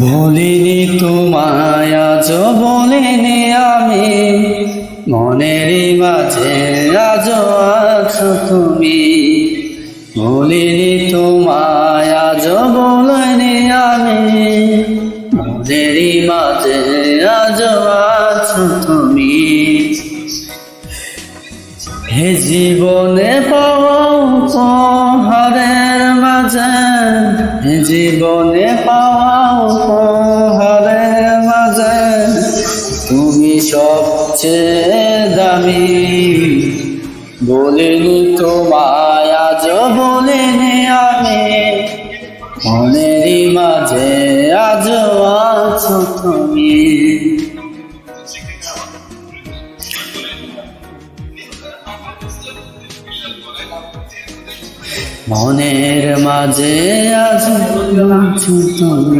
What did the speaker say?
বলিনি তোমায় আজ বলিনি আমি, মনেরই মাঝে আজ আছো তুমি। বলিনি তোমায় আজ বলিনি আমি, মনেরই মাঝে আজ আছো তুমি। হে জীবনে পাওয়া উপহারের মাঝে, হে জীবনে পাওয়া উপহারের মাঝে তুমি সবচেয়ে দামি। বলিনি তোমায় আজ বলিনি আমি, মনেরই মাঝে আজ আছো তুমি। মনের মাঝে আজ আছো তুমি।